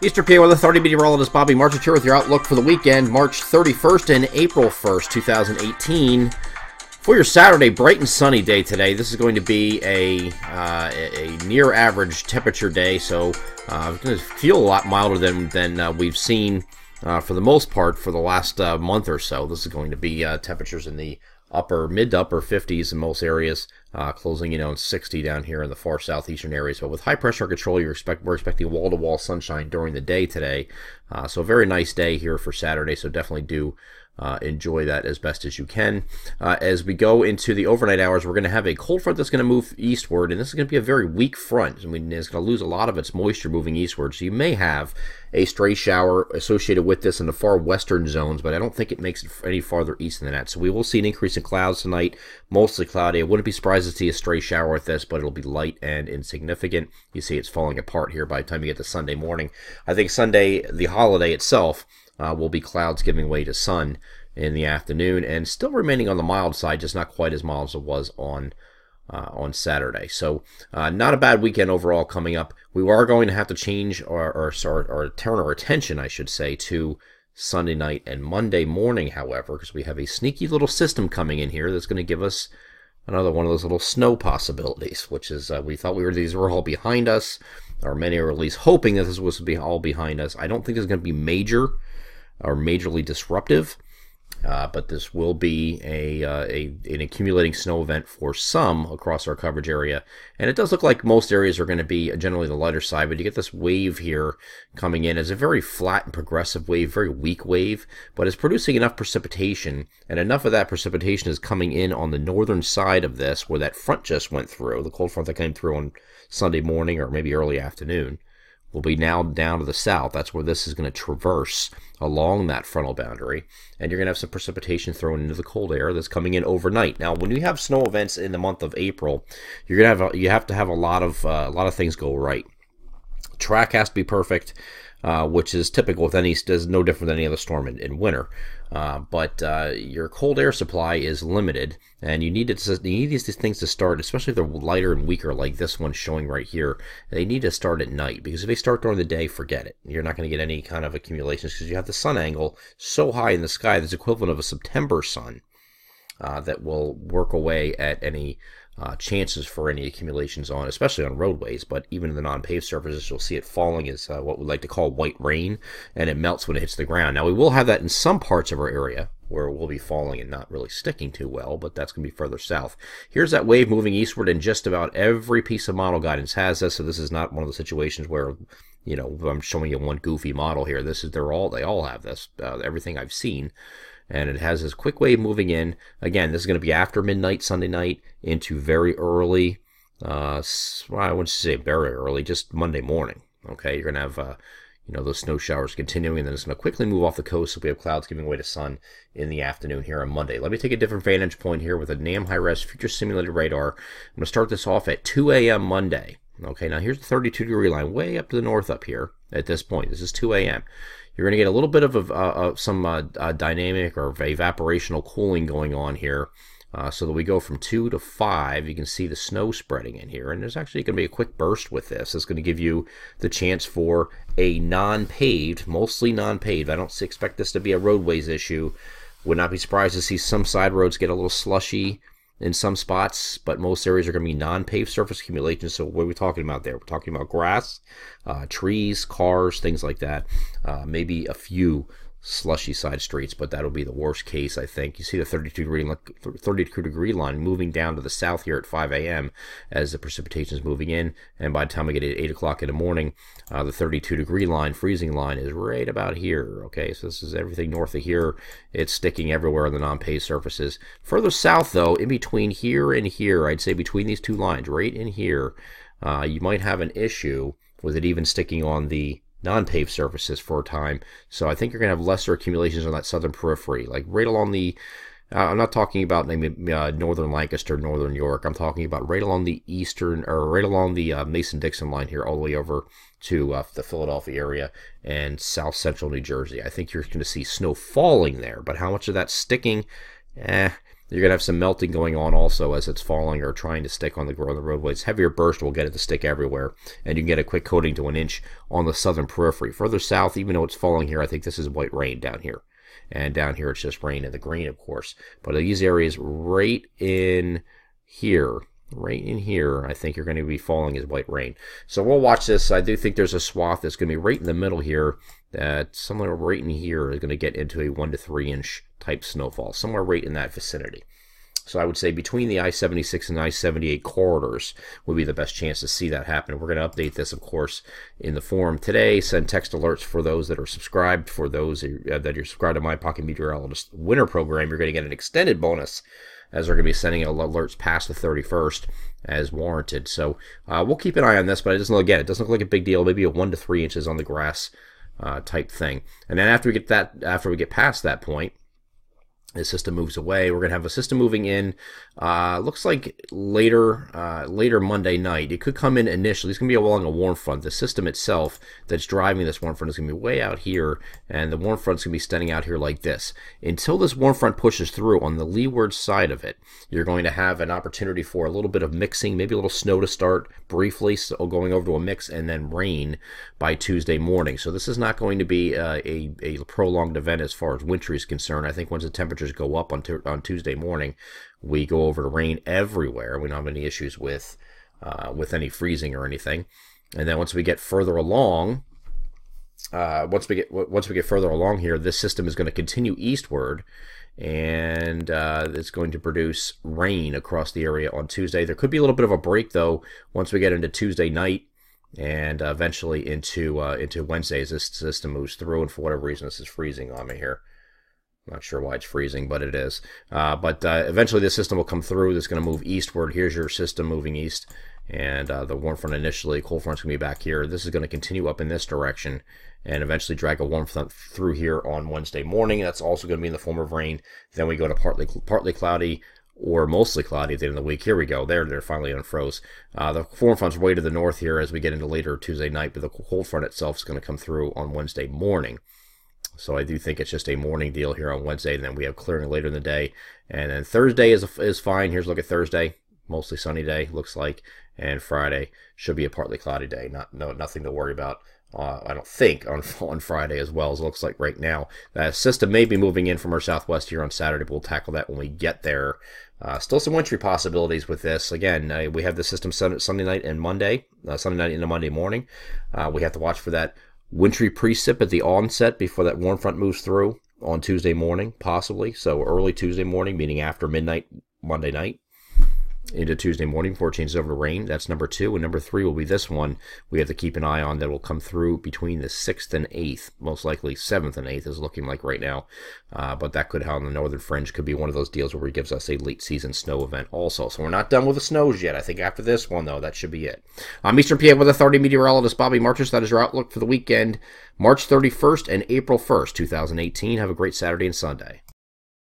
Eastern PA Weather 30 meteorologist Bobby Marchich here with your outlook for the weekend, March 31st and April 1st, 2018. For your Saturday, bright and sunny day today. This is going to be a near average temperature day, so it's going to feel a lot milder than we've seen for the most part for the last month or so. This is going to be temperatures in the mid to upper 50s in most areas, closing in 60 down here in the far southeastern areas. But with high pressure control, we're expecting wall-to-wall sunshine during the day today. So a very nice day here for Saturday, so definitely do enjoy that as best as you can. As we go into the overnight hours, we're going to have a cold front that's going to move eastward, and this is going to be a very weak front. I mean, it's going to lose a lot of its moisture moving eastward, so you may have a stray shower associated with this in the far western zones, but I don't think it makes it any farther east than that. So we will see an increase in clouds tonight, mostly cloudy. I wouldn't be surprised to see a stray shower with this, but it'll be light and insignificant. You see it's falling apart here by the time you get to Sunday morning. I think Sunday, the holiday itself, will be clouds giving way to sun in the afternoon, and still remaining on the mild side, just not quite as mild as it was on Saturday. So not a bad weekend overall coming up. We are going to have to change or turn our attention, I should say, to Sunday night and Monday morning, however, because we have a sneaky little system coming in here that's going to give us another one of those little snow possibilities, which is we thought these were all behind us, or many are at least hoping that this was to be all behind us. I don't think it's going to be major or majorly disruptive, but this will be an accumulating snow event for some across our coverage area. And it does look like most areas are going to be generally the lighter side, but you get this wave here coming in as a very flat and progressive wave, very weak wave, but it's producing enough precipitation, and enough of that precipitation is coming in on the northern side of this, where that front just went through, the cold front that came through on Sunday morning or maybe early afternoon. Will be now down to the south. That's where this is going to traverse along that frontal boundary, and you're going to have some precipitation thrown into the cold air that's coming in overnight. Now, when you have snow events in the month of April, you have to have a lot of things go right. Track has to be perfect, which is typical with is no different than any other storm in winter. But your cold air supply is limited, and you need these things to start, especially if they're lighter and weaker like this one showing right here. They need to start at night, because if they start during the day, forget it. You're not going to get any kind of accumulations, because you have the sun angle so high in the sky that's equivalent of a September sun that will work away at any chances for any accumulations on, especially on roadways, but even in the non-paved surfaces, you'll see it falling as what we like to call white rain, and it melts when it hits the ground. Now, we will have that in some parts of our area where it will be falling and not really sticking too well, but that's going to be further south. Here's that wave moving eastward, and just about every piece of model guidance has this, so this is not one of the situations where, I'm showing you one goofy model here. They all have this, everything I've seen. And it has this quick wave moving in. Again, this is going to be after midnight Sunday night into very early, I wouldn't say very early, just Monday morning. Okay, you're going to have, those snow showers continuing, and then it's going to quickly move off the coast, so we have clouds giving way to sun in the afternoon here on Monday. Let me take a different vantage point here with a NAM high-res future simulated radar. I'm going to start this off at 2 a.m. Monday. Okay, now here's the 32-degree line way up to the north up here at this point. This is 2 a.m. You're going to get a little bit of some dynamic or evaporational cooling going on here, so that we go from 2 to 5. You can see the snow spreading in here, and there's actually going to be a quick burst with this. It's going to give you the chance for a non-paved, mostly non-paved. I don't expect this to be a roadways issue. Would not be surprised to see some side roads get a little slushy in some spots, but most areas are going to be non-paved surface accumulations. So what are we talking about there? We're talking about grass, trees, cars, things like that. Maybe a few slushy side streets, but that'll be the worst case, I think. You see the 32-degree line moving down to the south here at 5 a.m. as the precipitation is moving in, and by the time we get to 8 o'clock in the morning, the 32-degree line, freezing line, is right about here. Okay, so this is everything north of here. It's sticking everywhere on the non-paved surfaces. Further south, though, in between here and here, I'd say between these two lines, right in here, you might have an issue with it even sticking on the non-paved surfaces for a time. So I think you're going to have lesser accumulations on that southern periphery, like right along the I'm not talking about maybe northern Lancaster, northern York. I'm talking about right along the eastern, or right along the Mason-Dixon line here, all the way over to the Philadelphia area and south central New Jersey. I think you're going to see snow falling there, but how much of that's sticking? You're going to have some melting going on also as it's falling or trying to stick on the roadways. Heavier burst will get it to stick everywhere, and you can get a quick coating to an inch on the southern periphery. Further south, even though it's falling here, I think this is white rain down here. And down here, it's just rain in the green, of course. But these areas right in here, I think you're going to be falling as white rain. So we'll watch this. I do think there's a swath that's going to be right in the middle here, that somewhere right in here is going to get into a 1 to 3 inch type snowfall, somewhere right in that vicinity. So I would say between the I-76 and I-78 corridors would be the best chance to see that happen. We're going to update this, of course, in the forum today. Send text alerts for those that are subscribed. For those that are subscribed to My Pocket Meteorologist winter program, you're going to get an extended bonus, as we're going to be sending alerts past the 31st as warranted. So we'll keep an eye on this, but it doesn't look like a big deal. Maybe a 1 to 3 inches on the grass type thing. And then after we get past that point, the system moves away. We're going to have a system moving in, looks like later Monday night. It could come in initially. It's going to be along a warm front. The system itself that's driving this warm front is going to be way out here, and the warm front is going to be standing out here like this. Until this warm front pushes through on the leeward side of it, you're going to have an opportunity for a little bit of mixing, maybe a little snow to start briefly, so going over to a mix, and then rain by Tuesday morning. So this is not going to be a prolonged event as far as wintry is concerned. I think once the temperatures go up on Tuesday morning, we go over to rain everywhere. We don't have any issues with any freezing or anything. And then once we get further along, once we get further along here, this system is going to continue eastward, and it's going to produce rain across the area on Tuesday. There could be a little bit of a break though once we get into Tuesday night, and eventually into Wednesday as this system moves through. And for whatever reason, this is freezing on me here. Not sure why it's freezing, but it is. But eventually this system will come through. This is going to move eastward. Here's your system moving east. And the warm front initially, cold front's going to be back here. This is going to continue up in this direction and eventually drag a warm front through here on Wednesday morning. That's also going to be in the form of rain. Then we go to partly cloudy or mostly cloudy at the end of the week. Here we go. They're finally unfroze. The warm front's way to the north here as we get into later Tuesday night, but the cold front itself is going to come through on Wednesday morning. So I do think it's just a morning deal here on Wednesday, and then we have clearing later in the day. And then Thursday is fine. Here's a look at Thursday. Mostly sunny day, looks like. And Friday should be a partly cloudy day. Nothing to worry about, I don't think, on Friday as well as it looks like right now. That system may be moving in from our southwest here on Saturday, but we'll tackle that when we get there. Still some wintry possibilities with this. Again, we have the system Sunday night and Monday, Sunday night into Monday morning. We have to watch for that wintry precip at the onset before that warm front moves through on Tuesday morning, possibly. So early Tuesday morning, meaning after midnight Monday night into Tuesday morning before it changes over to rain. That's number 2. And number 3 will be this one we have to keep an eye on that will come through between the 6th and 8th. Most likely 7th and 8th is looking like right now. But that could, on the northern fringe, could be one of those deals where it gives us a late season snow event also. So we're not done with the snows yet. I think after this one, though, that should be it. I'm Eastern PA with Authority meteorologist Bobby Marchus. That is your outlook for the weekend, March 31st and April 1st, 2018. Have a great Saturday and Sunday.